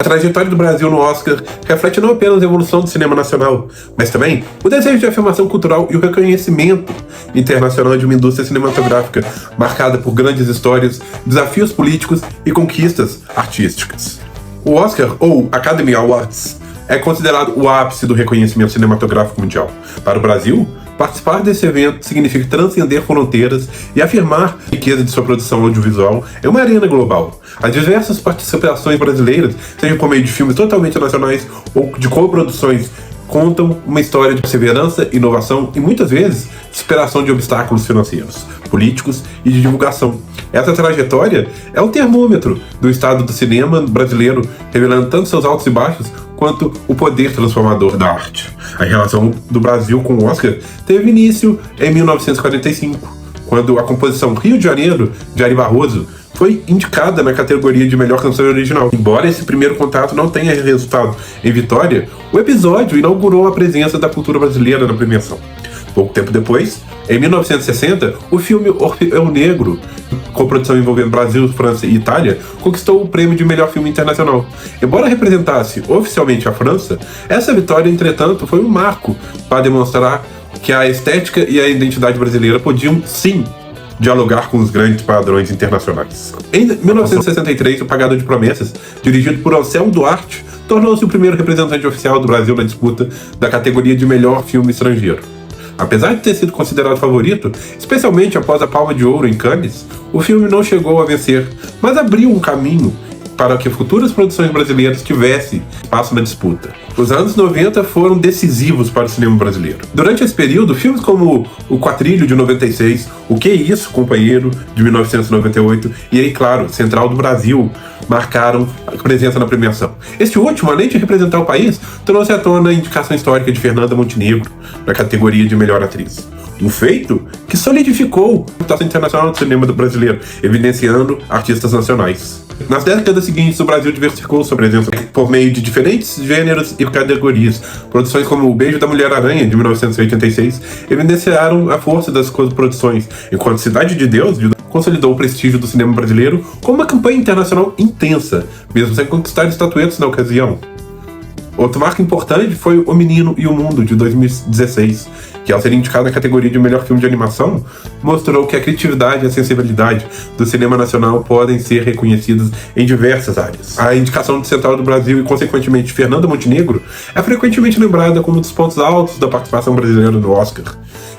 trajetória do Brasil no Oscar reflete não apenas a evolução do cinema nacional, mas também o desejo de afirmação cultural e o reconhecimento internacional de uma indústria cinematográfica marcada por grandes histórias, desafios políticos e conquistas artísticas. O Oscar, ou Academy Awards, é considerado o ápice do reconhecimento cinematográfico mundial. Para o Brasil, participar desse evento significa transcender fronteiras e afirmar a riqueza de sua produção audiovisual em uma arena global. As diversas participações brasileiras, seja por meio de filmes totalmente nacionais ou de coproduções, contam uma história de perseverança, inovação e, muitas vezes, superação de obstáculos financeiros, políticos e de divulgação. Essa trajetória é o termômetro do estado do cinema brasileiro, revelando tanto seus altos e baixos quanto o poder transformador da arte. A relação do Brasil com o Oscar teve início em 1945, quando a composição Rio de Janeiro, de Ari Barroso, foi indicada na categoria de melhor canção original. Embora esse primeiro contato não tenha resultado em vitória, o episódio inaugurou a presença da cultura brasileira na premiação. Pouco tempo depois, em 1960, o filme Orfeu Negro, coprodução envolvendo Brasil, França e Itália, conquistou o prêmio de melhor filme internacional. Embora representasse oficialmente a França, essa vitória, entretanto, foi um marco para demonstrar que a estética e a identidade brasileira podiam, sim, dialogar com os grandes padrões internacionais. Em 1963, O Pagador de Promessas, dirigido por Anselmo Duarte, tornou-se o primeiro representante oficial do Brasil na disputa da categoria de melhor filme estrangeiro. Apesar de ter sido considerado favorito, especialmente após a Palma de Ouro em Cannes, o filme não chegou a vencer, mas abriu um caminho para que futuras produções brasileiras tivessem espaço na disputa. Os anos 90 foram decisivos para o cinema brasileiro. Durante esse período, filmes como O Quatrilho, de 96, O Que é Isso, Companheiro, de 1998, e aí, claro, Central do Brasil, marcaram a presença na premiação. Este último, além de representar o país, trouxe à tona a indicação histórica de Fernanda Montenegro, na categoria de melhor atriz. Um feito que solidificou a reputação internacional do cinema brasileiro, evidenciando artistas nacionais. Nas décadas seguintes, o Brasil diversificou sua presença por meio de diferentes gêneros e categorias. Produções como O Beijo da Mulher-Aranha, de 1986, evidenciaram a força das produções, enquanto Cidade de Deus consolidou o prestígio do cinema brasileiro com uma campanha internacional intensa, mesmo sem conquistar estatuetas na ocasião. Outro marco importante foi O Menino e o Mundo, de 2016, que, ao ser indicado na categoria de melhor filme de animação, mostrou que a criatividade e a sensibilidade do cinema nacional podem ser reconhecidas em diversas áreas. A indicação de Central do Brasil e, consequentemente, de Fernanda Montenegro é frequentemente lembrada como um dos pontos altos da participação brasileira no Oscar.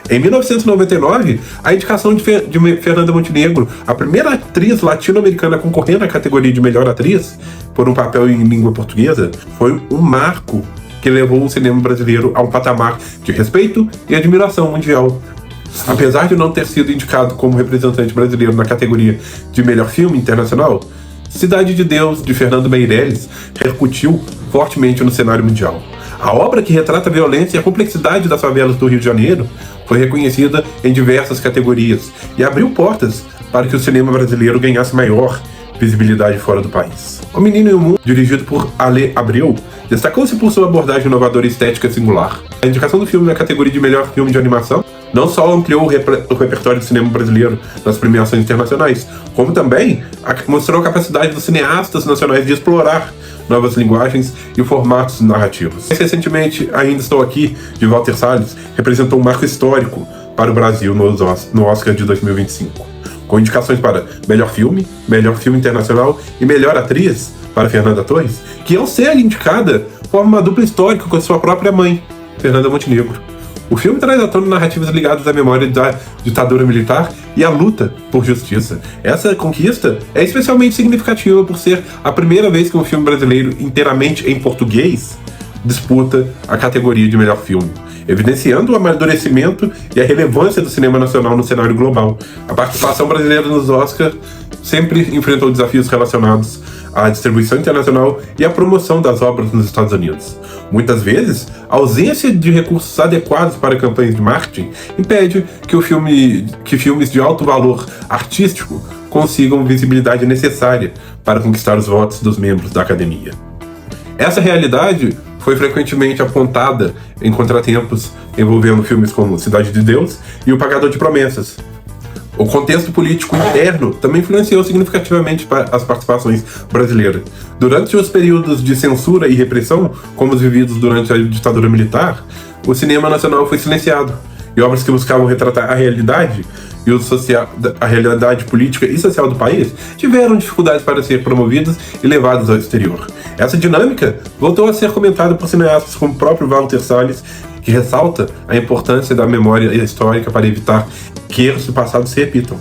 Em 1999, a indicação de Fernanda Montenegro, a primeira atriz latino-americana a concorrer na categoria de melhor atriz, por um papel em língua portuguesa, foi um marco que levou o cinema brasileiro a um patamar de respeito e admiração mundial. Apesar de não ter sido indicado como representante brasileiro na categoria de melhor filme internacional, Cidade de Deus, de Fernando Meirelles, repercutiu fortemente no cenário mundial. A obra, que retrata a violência e a complexidade das favelas do Rio de Janeiro, foi reconhecida em diversas categorias e abriu portas para que o cinema brasileiro ganhasse maior visibilidade fora do país. O Menino e o Mundo, dirigido por Ale Abreu, destacou-se por sua abordagem inovadora e estética singular. A indicação do filme na categoria de melhor filme de animação não só ampliou o repertório do cinema brasileiro nas premiações internacionais, como também mostrou a capacidade dos cineastas nacionais de explorar novas linguagens e formatos narrativos. Mais recentemente, Ainda Estou Aqui, de Walter Salles, representou um marco histórico para o Brasil no Oscar de 2025, com indicações para melhor filme internacional e melhor atriz para Fernanda Torres, que, ao ser indicada, forma uma dupla histórica com a sua própria mãe, Fernanda Montenegro. O filme traz à tona narrativas ligadas à memória da ditadura militar e à luta por justiça. Essa conquista é especialmente significativa por ser a primeira vez que um filme brasileiro inteiramente em português disputa a categoria de melhor filme, evidenciando o amadurecimento e a relevância do cinema nacional no cenário global. A participação brasileira nos Oscars sempre enfrentou desafios relacionados à distribuição internacional e à promoção das obras nos Estados Unidos. Muitas vezes, a ausência de recursos adequados para campanhas de marketing impede que filmes de alto valor artístico consigam visibilidade necessária para conquistar os votos dos membros da academia. Essa realidade foi frequentemente apontada em contratempos envolvendo filmes como Cidade de Deus e O Pagador de Promessas. O contexto político interno também influenciou significativamente as participações brasileiras. Durante os períodos de censura e repressão, como os vividos durante a ditadura militar, o cinema nacional foi silenciado, e obras que buscavam retratar a realidade e a realidade política e social do país tiveram dificuldades para ser promovidas e levadas ao exterior. Essa dinâmica voltou a ser comentada por cineastas como o próprio Walter Salles, que ressalta a importância da memória histórica para evitar que erros do passado se repitam.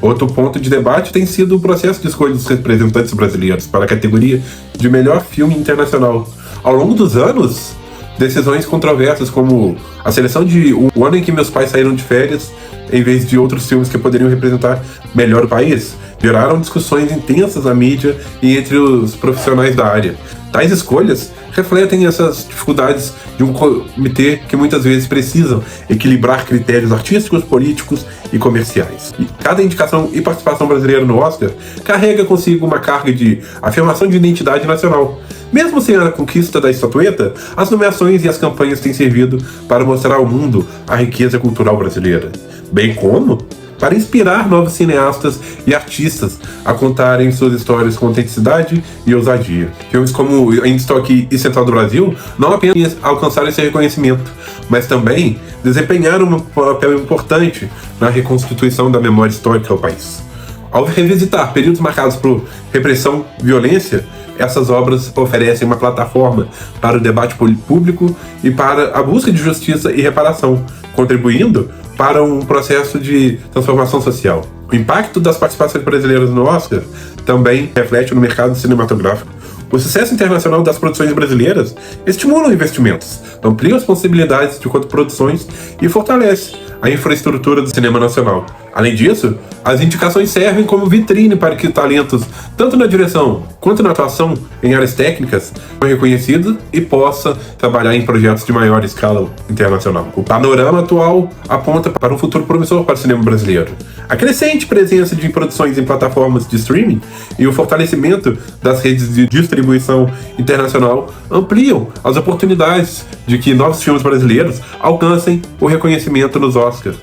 Outro ponto de debate tem sido o processo de escolha dos representantes brasileiros para a categoria de melhor filme internacional. Ao longo dos anos, decisões controversas como a seleção de O Ano em que Meus Pais Saíram de Férias, em vez de outros filmes que poderiam representar melhor o país, geraram discussões intensas na mídia e entre os profissionais da área. Tais escolhas refletem essas dificuldades de um comitê que muitas vezes precisam equilibrar critérios artísticos, políticos e comerciais. E cada indicação e participação brasileira no Oscar carrega consigo uma carga de afirmação de identidade nacional. Mesmo sem a conquista da estatueta, as nomeações e as campanhas têm servido para mostrar ao mundo a riqueza cultural brasileira, bem como para inspirar novos cineastas e artistas a contarem suas histórias com autenticidade e ousadia. Filmes como Ainda Estou Aqui e Central do Brasil não apenas alcançaram esse reconhecimento, mas também desempenharam um papel importante na reconstituição da memória histórica do país. Ao revisitar períodos marcados por repressão e violência, essas obras oferecem uma plataforma para o debate público e para a busca de justiça e reparação, contribuindo para um processo de transformação social. O impacto das participações brasileiras no Oscar também reflete no mercado cinematográfico. O sucesso internacional das produções brasileiras estimula investimentos, amplia as possibilidades de produções e fortalece a infraestrutura do cinema nacional. Além disso, as indicações servem como vitrine para que talentos, tanto na direção quanto na atuação em áreas técnicas, sejam reconhecidos e possam trabalhar em projetos de maior escala internacional. O panorama atual aponta para um futuro promissor para o cinema brasileiro. A crescente presença de produções em plataformas de streaming e o fortalecimento das redes de distribuição internacional ampliam as oportunidades de que novos filmes brasileiros alcancem o reconhecimento nos Oscars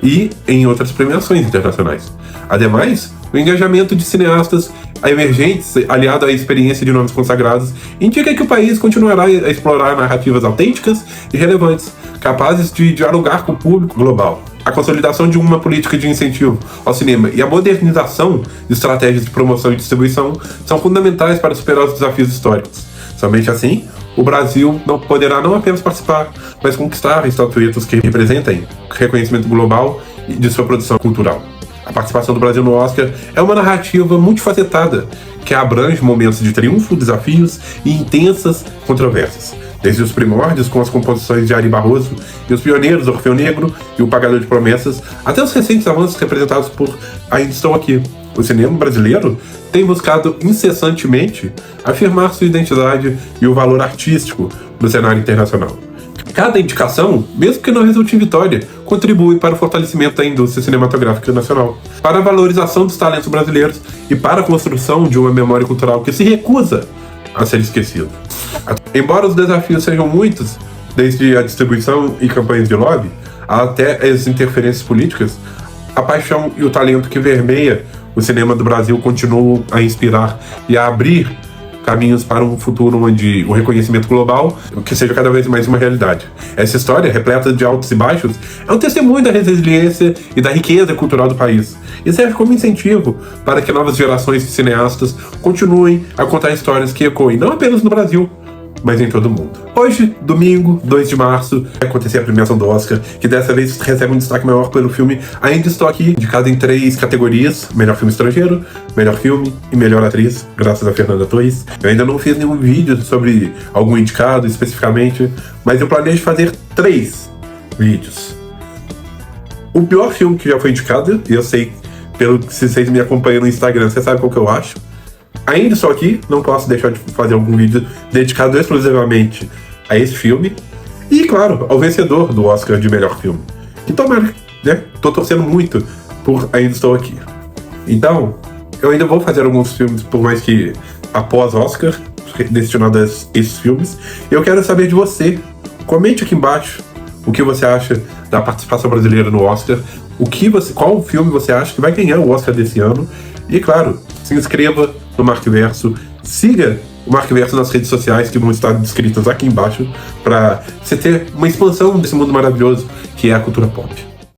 e em outras premiações internacionais. Ademais, o engajamento de cineastas emergentes, aliado à experiência de nomes consagrados, indica que o país continuará a explorar narrativas autênticas e relevantes, capazes de dialogar com o público global. A consolidação de uma política de incentivo ao cinema e a modernização de estratégias de promoção e distribuição são fundamentais para superar os desafios históricos. Somente assim, o Brasil poderá não apenas participar, mas conquistar estatuetas que representem reconhecimento global de sua produção cultural. A participação do Brasil no Oscar é uma narrativa multifacetada, que abrange momentos de triunfo, desafios e intensas controvérsias. Desde os primórdios, com as composições de Ari Barroso e os pioneiros Orfeu Negro e O Pagador de Promessas, até os recentes avanços representados por Ainda Estou Aqui. O cinema brasileiro tem buscado incessantemente afirmar sua identidade e o valor artístico no cenário internacional. Cada indicação, mesmo que não resulte em vitória, contribui para o fortalecimento da indústria cinematográfica nacional, para a valorização dos talentos brasileiros e para a construção de uma memória cultural que se recusa a ser esquecida. Embora os desafios sejam muitos, desde a distribuição e campanhas de lobby, até as interferências políticas, a paixão e o talento que vermeia o cinema do Brasil continuam a inspirar e a abrir caminhos para um futuro onde o reconhecimento global que seja cada vez mais uma realidade. Essa história, repleta de altos e baixos, é um testemunho da resiliência e da riqueza cultural do país, e serve como incentivo para que novas gerações de cineastas continuem a contar histórias que ecoem não apenas no Brasil, mas em todo o mundo. Hoje, domingo, 2 de março, vai acontecer a premiação do Oscar, que dessa vez recebe um destaque maior pelo filme Ainda Estou Aqui, indicado em 3 categorias: melhor filme estrangeiro, melhor filme e melhor atriz, graças a Fernanda Torres. Eu ainda não fiz nenhum vídeo sobre algum indicado especificamente, mas eu planejo fazer 3 vídeos. O pior filme que já foi indicado, e eu sei, pelo que vocês me acompanham no Instagram, você sabe qual que eu acho. Ainda estou aqui, não posso deixar de fazer algum vídeo dedicado exclusivamente a esse filme. E, claro, ao vencedor do Oscar de melhor filme. Que tomara, né? Tô torcendo muito por Ainda Estou Aqui. Então, eu ainda vou fazer alguns filmes, por mais que após Oscar, destinados a esses filmes. Eu quero saber de você. Comente aqui embaixo o que você acha da participação brasileira no Oscar. qual filme você acha que vai ganhar o Oscar desse ano. E claro, se inscreva no Markverso, siga o Markverso nas redes sociais que vão estar descritas aqui embaixo para você ter uma expansão desse mundo maravilhoso que é a cultura pop.